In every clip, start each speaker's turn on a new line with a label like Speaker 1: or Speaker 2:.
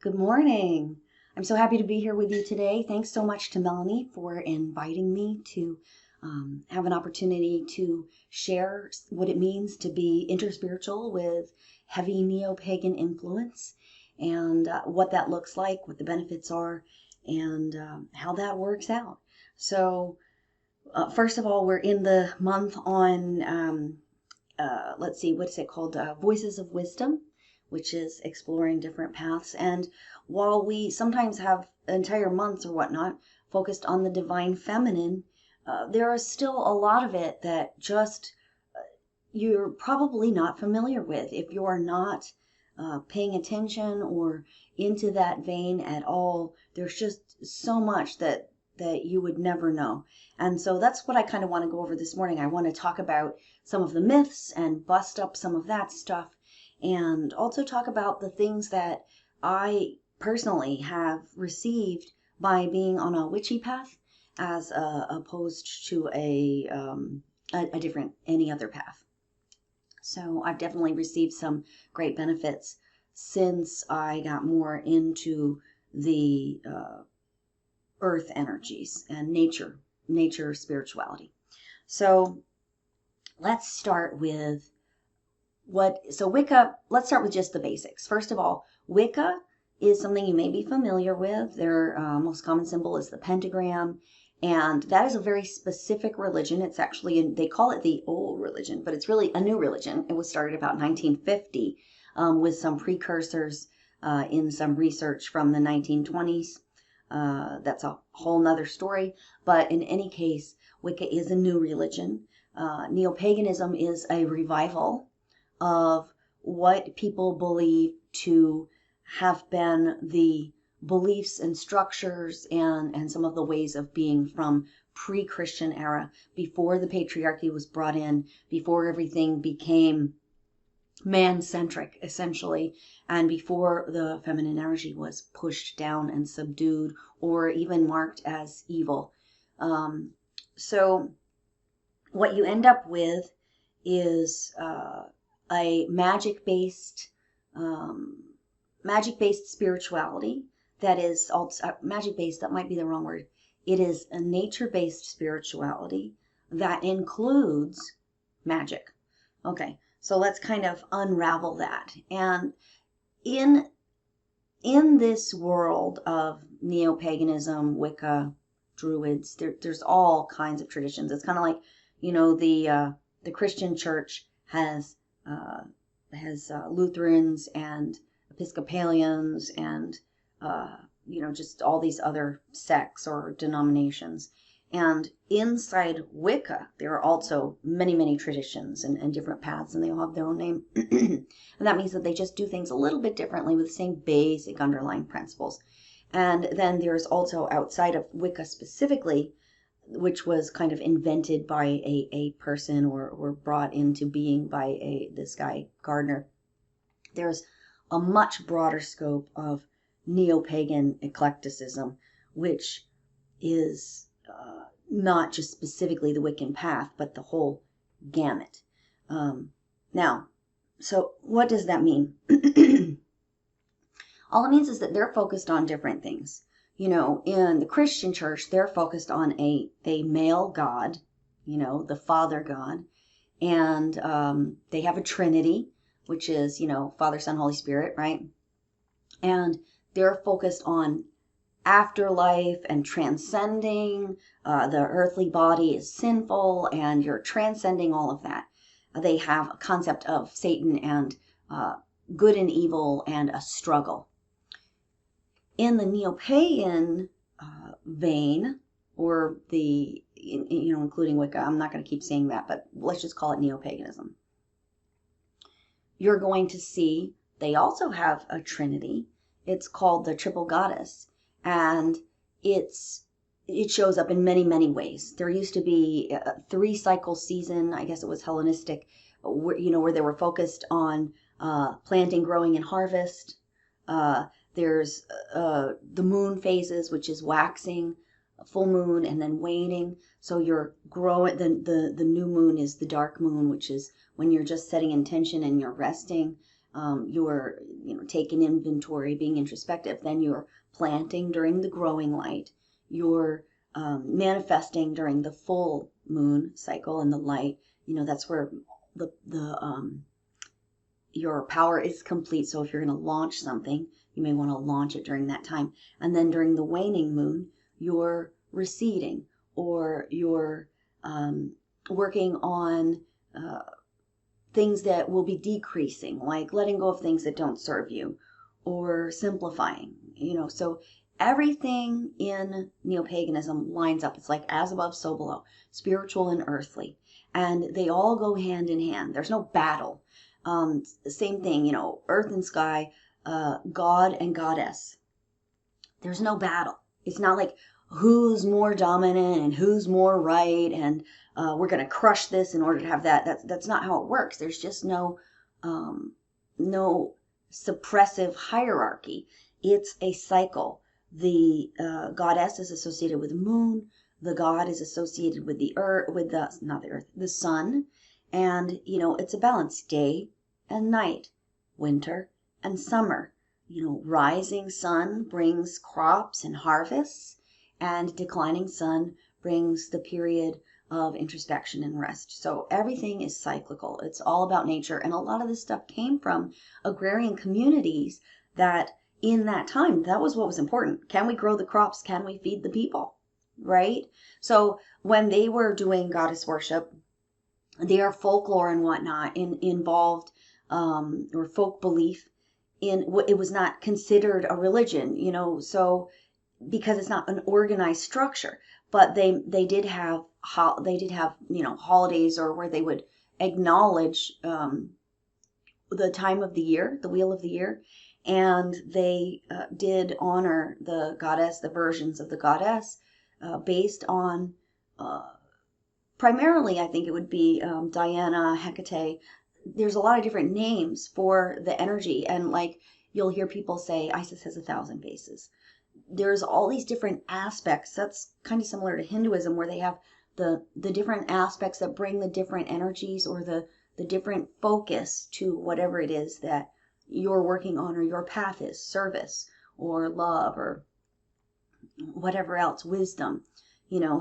Speaker 1: Good morning. I'm so happy to be here with you today. Thanks so much to Melanie for inviting me to have an opportunity to share what it means to be interspiritual with heavy neo-pagan influence and what that looks like, what the benefits are, and how that works out. So, first of all, we're in the month on, let's see, what is it called? Voices of Wisdom, which is exploring different paths. And while we sometimes have entire months or whatnot focused on the divine feminine, there is still a lot of it that just you're probably not familiar with if you are not paying attention or into that vein at all. There's just so much that you would never know. And so that's what I kind of want to go over this morning. I want to talk about some of the myths and bust up some of that stuff, and also talk about the things that I personally have received by being on a witchy path as opposed to a different, any other path. So I've definitely received some great benefits since I got more into the earth energies and nature spirituality. So let's start with Wicca, let's start with just the basics. First of all, Wicca is something you may be familiar with. Their most common symbol is the pentagram, and that is a very specific religion. It's actually, they call it the old religion, but it's really a new religion. It was started about 1950 with some precursors in some research from the 1920s. That's a whole nother story. But in any case, Wicca is a new religion. Neopaganism is a revival of what people believe to have been the beliefs and structures and some of the ways of being from pre-Christian era, before the patriarchy was brought in, before everything became man-centric, essentially, and before the feminine energy was pushed down and subdued or even marked as evil. So what you end up with is a magic-based spirituality that is also magic-based. That might be the wrong word. It is a nature-based spirituality that includes magic. Okay, so let's kind of unravel that. And in this world of neo-paganism, Wicca, Druids, there's all kinds of traditions. It's kind of like, you know, the Christian church has Lutherans and Episcopalians and just all these other sects or denominations. And inside Wicca, there are also many, many traditions and different paths, and they all have their own name. And that means that they just do things a little bit differently with the same basic underlying principles. And then there's also, outside of Wicca specifically, which was kind of invented by a person or brought into being by this guy, Gardner, there's a much broader scope of neo-pagan eclecticism, which is not just specifically the Wiccan path, but the whole gamut. Now, so what does that mean? All it means is that they're focused on different things. You know, in the Christian church, they're focused on a male God, you know, the Father God, and they have a Trinity, which is, you know, Father, Son, Holy Spirit, right? And they're focused on afterlife and transcending. The earthly body is sinful, and you're transcending all of that. They have a concept of Satan and good and evil and a struggle. In the neo-pagan vein, or the, including Wicca, I'm not going to keep saying that, but let's just call it neo-paganism. You're going to see they also have a trinity. It's called the triple goddess, and it shows up in many, many ways. There used to be a 3-cycle season, I guess it was Hellenistic, where they were focused on planting, growing, and harvest. There's the moon phases, which is waxing, full moon, and then waning. So you're growing. The new moon is the dark moon, which is when you're just setting intention and you're resting. you're, taking inventory, being introspective. Then you're planting during the growing light. You're manifesting during the full moon cycle and the light. That's where your power is complete. So if you're going to launch something, you may want to launch it during that time. And then during the waning moon, you're receding, or you're working on things that will be decreasing, like letting go of things that don't serve you, or simplifying. So everything in Neopaganism lines up. It's like as above, so below, spiritual and earthly. And they all go hand in hand. There's no battle. Same thing, earth and sky, God and goddess. There's no battle. It's not like who's more dominant and who's more right, and we're going to crush this in order to have that. That's not how it works. There's just no suppressive hierarchy. It's a cycle. The goddess is associated with the moon. The god is associated with the earth, the sun. And, it's a balance, day and night, winter and summer. Rising sun brings crops and harvests, and declining sun brings the period of introspection and rest. So everything is cyclical. It's all about nature. And a lot of this stuff came from agrarian communities that in that time, that was what was important. Can we grow the crops? Can we feed the people? Right? So when they were doing goddess worship, their folklore and whatnot involved, or folk belief in what it was not considered a religion, so because it's not an organized structure. But they did have holidays, or where they would acknowledge the time of the year, the wheel of the year, and they did honor the goddess, the versions of the goddess, based on primarily, I think it would be Diana, Hecate. There's a lot of different names for the energy, and like you'll hear people say Isis has 1,000 faces. There's all these different aspects. That's kind of similar to Hinduism, where they have the different aspects that bring the different energies, or the different focus to whatever it is that you're working on, or your path is, service or love or whatever else, wisdom.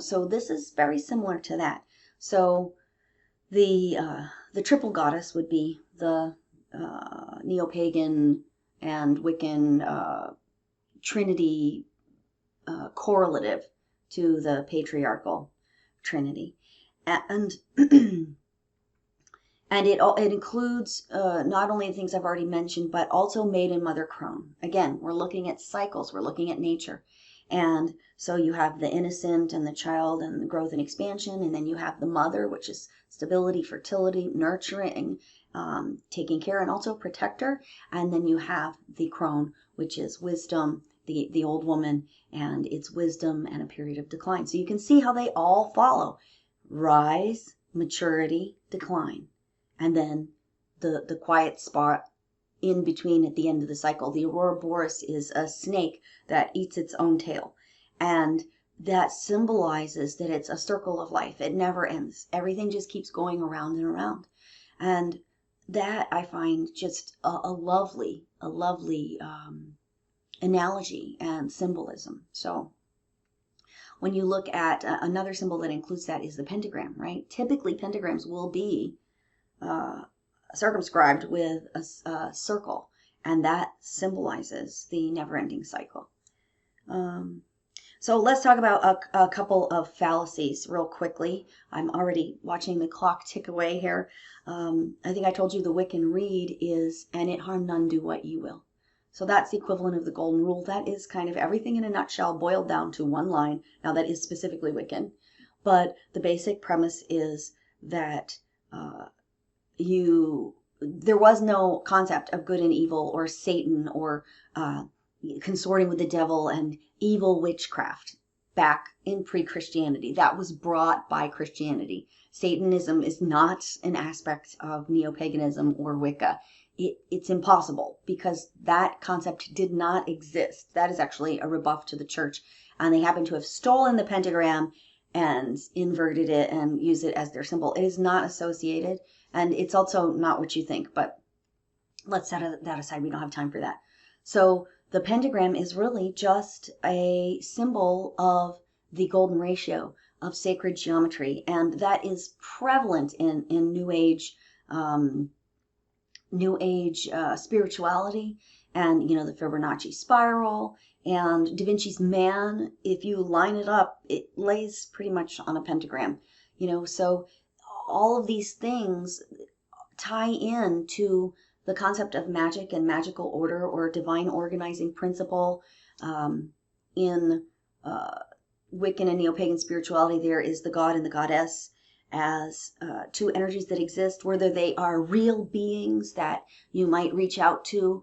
Speaker 1: So this is very similar to that. So the triple goddess would be the Neopagan and Wiccan trinity correlative to the patriarchal trinity. And and it includes not only the things I've already mentioned, but also maid and mother crone. Again, we're looking at cycles, we're looking at nature. And so you have the innocent and the child and the growth and expansion, and then you have the mother, which is stability, fertility, nurturing, taking care, and also protector. And then you have the crone, which is wisdom, the old woman, and it's wisdom and a period of decline. So you can see how they all follow: rise, maturity, decline, and then the quiet spot in between at the end of the cycle. The Ouroboros is a snake that eats its own tail, and that symbolizes that it's a circle of life. It never ends. Everything just keeps going around and around. And that I find just a lovely analogy and symbolism. So when you look at another symbol that includes that is the pentagram, right? Typically pentagrams will be circumscribed with a circle, and that symbolizes the never-ending cycle. So let's talk about a couple of fallacies real quickly. I'm already watching the clock tick away here. I think I told you the Wiccan read is, and it harm none, do what you will. So that's the equivalent of the golden rule. That is kind of everything in a nutshell, boiled down to one line. Now that is specifically Wiccan, but the basic premise is that there was no concept of good and evil, or Satan, or consorting with the devil and evil witchcraft back in pre-Christianity. That was brought by Christianity. Satanism is not an aspect of Neopaganism or Wicca. It's impossible, because that concept did not exist. That is actually a rebuff to the church, and they happen to have stolen the pentagram and inverted it and use it as their symbol. It is not associated, and it's also not what you think. But let's set that aside. We don't have time for that. So the pentagram is really just a symbol of the golden ratio of sacred geometry, and that is prevalent in New Age spirituality, and the Fibonacci spiral and Da Vinci's man. If you line it up, it lays pretty much on a pentagram. So all of these things tie in to the concept of magic and magical order or divine organizing principle. In Wiccan and Neopagan spirituality, there is the god and the goddess as two energies that exist, whether they are real beings that you might reach out to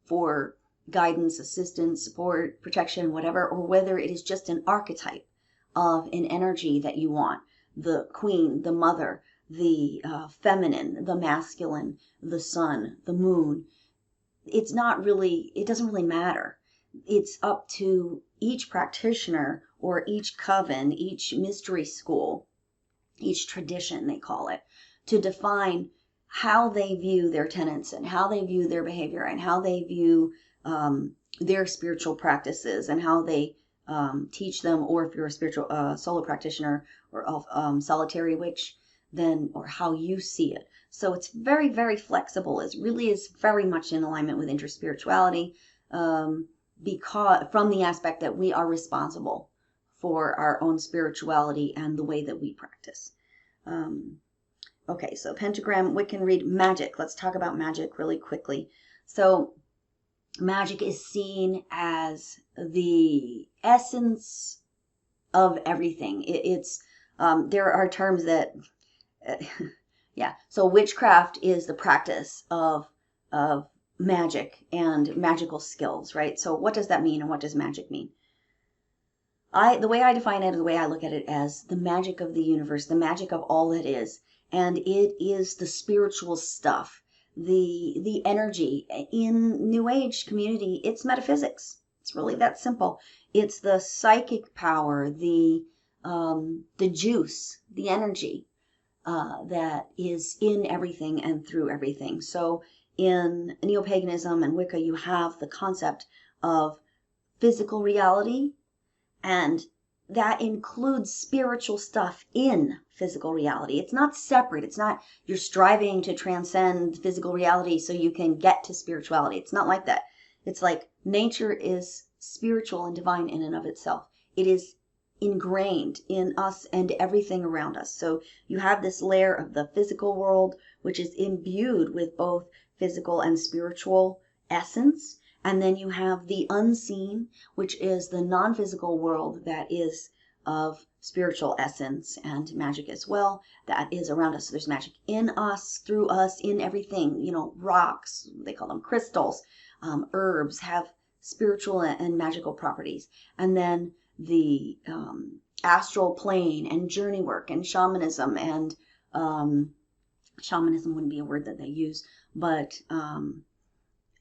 Speaker 1: for guidance, assistance, support, protection, whatever, or whether it is just an archetype of an energy that you want. The queen, the mother, the feminine, the masculine, the sun, the moon. It doesn't really matter. It's up to each practitioner or each coven, each mystery school, each tradition, they call it, to define how they view their tenets and how they view their behavior and how they view their spiritual practices and how they teach them, or if you're a spiritual solo practitioner or solitary witch, then, or how you see it. So it's very, very flexible. It really is very much in alignment with interspirituality, because from the aspect that we are responsible for our own spirituality and the way that we practice. Okay, so pentagram, Wiccan read Magick. Let's talk about Magick really quickly. So Magick is seen as the essence of everything. There are terms that, yeah. So witchcraft is the practice of magic and magical skills, right? So what does that mean, and what does magic mean? The way I define it, the way I look at it, as the magic of the universe, the magic of all that is, and it is the spiritual stuff, the energy. In New Age community, it's metaphysics. It's really that simple. It's the psychic power, the juice, the energy that is in everything and through everything. So in Neopaganism and Wicca, you have the concept of physical reality, and that includes spiritual stuff in physical reality. It's not separate. It's not you're striving to transcend physical reality so you can get to spirituality. It's not like that. It's like nature is spiritual and divine in and of itself. It is ingrained in us and everything around us. So you have this layer of the physical world, which is imbued with both physical and spiritual essence. And then you have the unseen, which is the non-physical world that is of spiritual essence and magic as well, that is around us. So there's magic in us, through us, in everything. Rocks, they call them crystals, herbs have spiritual and magical properties. And then the astral plane and journey work and shamanism, and shamanism wouldn't be a word that they use, but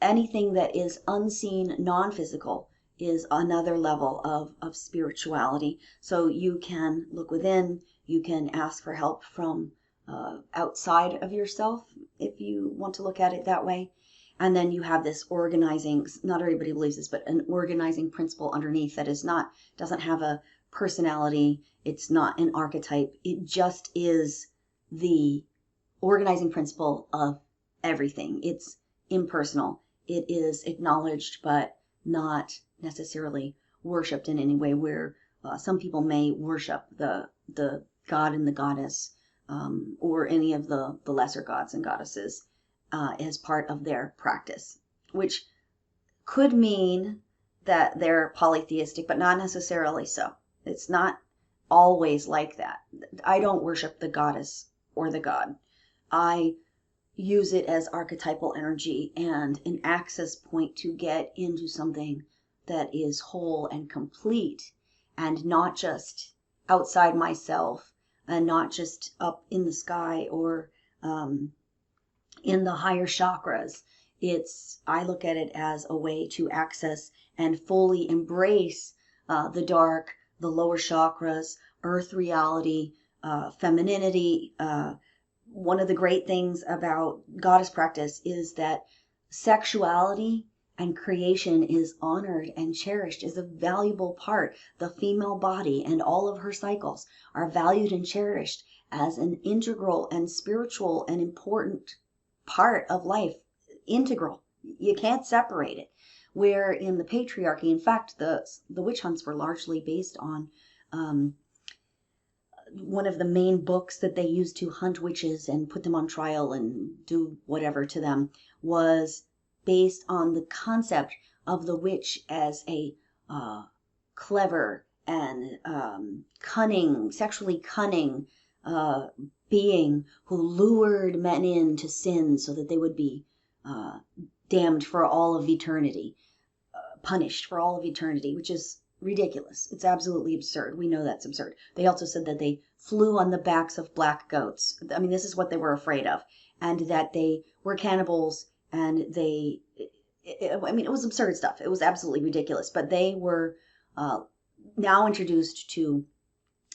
Speaker 1: anything that is unseen, non-physical, is another level of spirituality. So you can look within, you can ask for help from outside of yourself, if you want to look at it that way. And then you have this organizing, not everybody believes this, but an organizing principle underneath that doesn't have a personality. It's not an archetype. It just is the organizing principle of everything. It's impersonal. It is acknowledged, but not necessarily worshipped in any way, where some people may worship the god and the goddess, or any of the lesser gods and goddesses as part of their practice, which could mean that they're polytheistic, but not necessarily so. It's not always like that. I don't worship the goddess or the god. I use it as archetypal energy and an access point to get into something that is whole and complete, and not just outside myself, and not just up in the sky or in the higher chakras. I look at it as a way to access and fully embrace the dark, the lower chakras, earth reality, femininity, one of the great things about goddess practice is that sexuality and creation is honored and cherished as a valuable part. The female body and all of her cycles are valued and cherished as an integral and spiritual and important part of life. Integral. You can't separate it. Where in the patriarchy, in fact, the witch hunts were largely based on one of the main books that they used to hunt witches and put them on trial and do whatever to them was based on the concept of the witch as a clever and cunning, sexually cunning being who lured men into sin so that they would be damned for all of eternity, punished for all of eternity, which is ridiculous. It's absolutely absurd. We know that's absurd. They also said that they flew on the backs of black goats. I mean, this is what they were afraid of, and that they were cannibals, and I mean, it was absurd stuff. It was absolutely ridiculous, but they were now introduced to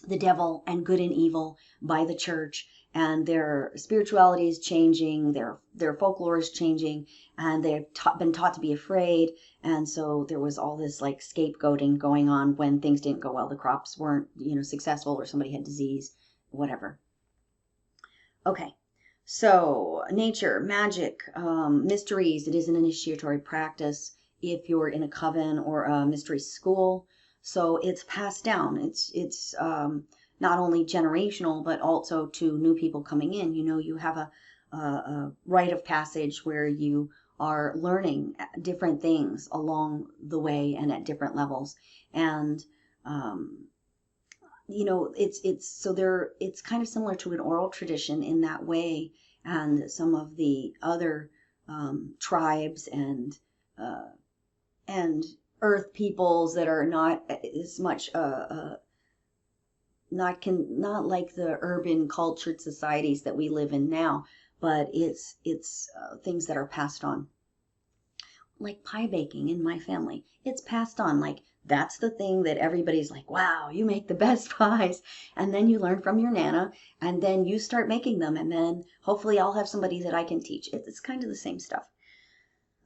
Speaker 1: the devil and good and evil by the church, and their spirituality is changing, their folklore is changing, and they've been taught to be afraid. And so there was all this like scapegoating going on when things didn't go well. The crops weren't, successful, or somebody had disease, whatever. Okay, so nature, magic, mysteries. It is an initiatory practice if you're in a coven or a mystery school. So it's passed down. It's not only generational, but also to new people coming in. You have a rite of passage where you are learning different things along the way and at different levels. And it's kind of similar to an oral tradition in that way. And some of the other tribes and earth peoples that are not as much not like the urban cultured societies that we live in now, but it's things that are passed on, like pie baking in my family. It's passed on. Like, that's the thing that everybody's like, wow, you make the best pies. And then you learn from your nana, and then you start making them, and then hopefully I'll have somebody that I can teach. It's kind of the same stuff.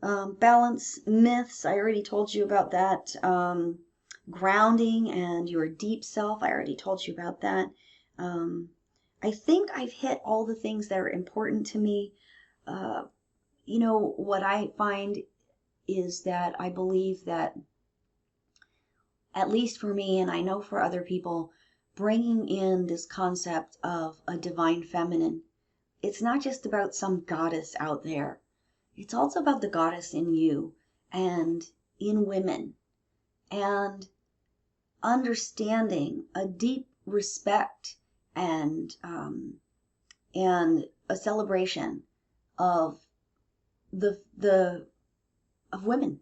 Speaker 1: Balance, myths, I already told you about that. Grounding and your deep self, I already told you about that. I think I've hit all the things that are important to me. What I find is that I believe that, at least for me, and I know for other people, bringing in this concept of a divine feminine, it's not just about some goddess out there. It's also about the goddess in you and in women, and understanding a deep respect and a celebration of of women.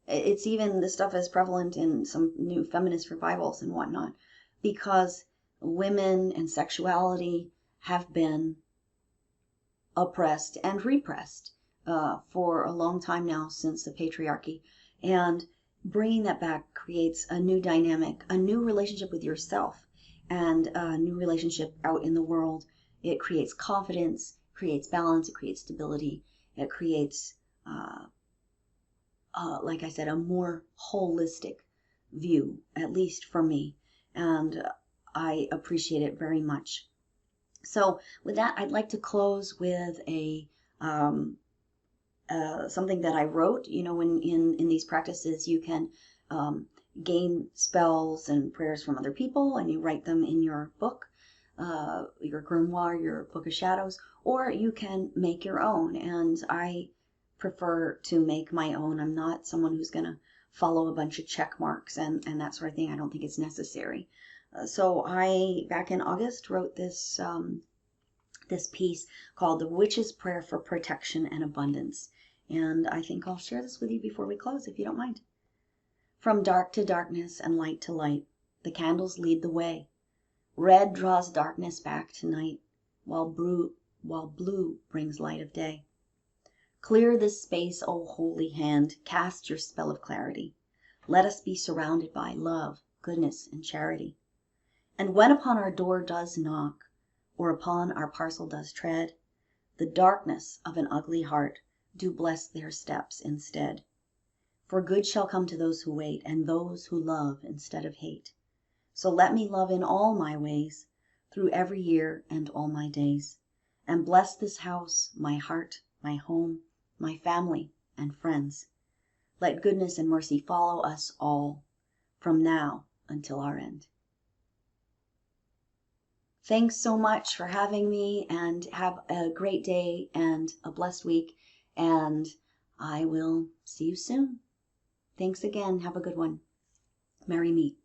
Speaker 1: It's even, this stuff is prevalent in some new feminist revivals and whatnot, because women and sexuality have been oppressed and repressed for a long time now, since the patriarchy. And bringing that back creates a new dynamic, a new relationship with yourself, and a new relationship out in the world. It creates confidence, creates balance, it creates stability, it creates, like I said, a more holistic view, at least for me. And I appreciate it very much. So with that, I'd like to close with a something that I wrote. When in these practices, you can gain spells and prayers from other people, and you write them in your book, your grimoire, your book of shadows, or you can make your own. And I prefer to make my own. I'm not someone who's going to follow a bunch of check marks and that sort of thing. I don't think it's necessary. So I, back in August, wrote this this piece called The Witch's Prayer for Protection and Abundance. And I think I'll share this with you before we close, if you don't mind. From dark to darkness and light to light, the candles lead the way. Red draws darkness back to night, while blue brings light of day. Clear this space, O holy hand, cast your spell of clarity. Let us be surrounded by love, goodness, and charity. And when upon our door does knock, or upon our parcel does tread, the darkness of an ugly heart do bless their steps instead. For good shall come to those who wait, and those who love instead of hate. So let me love in all my ways, through every year and all my days, and bless this house, my heart, my home, my family, and friends. Let goodness and mercy follow us all, from now until our end. Thanks so much for having me, and have a great day and a blessed week, and I will see you soon. Thanks again. Have a good one. Merry meet.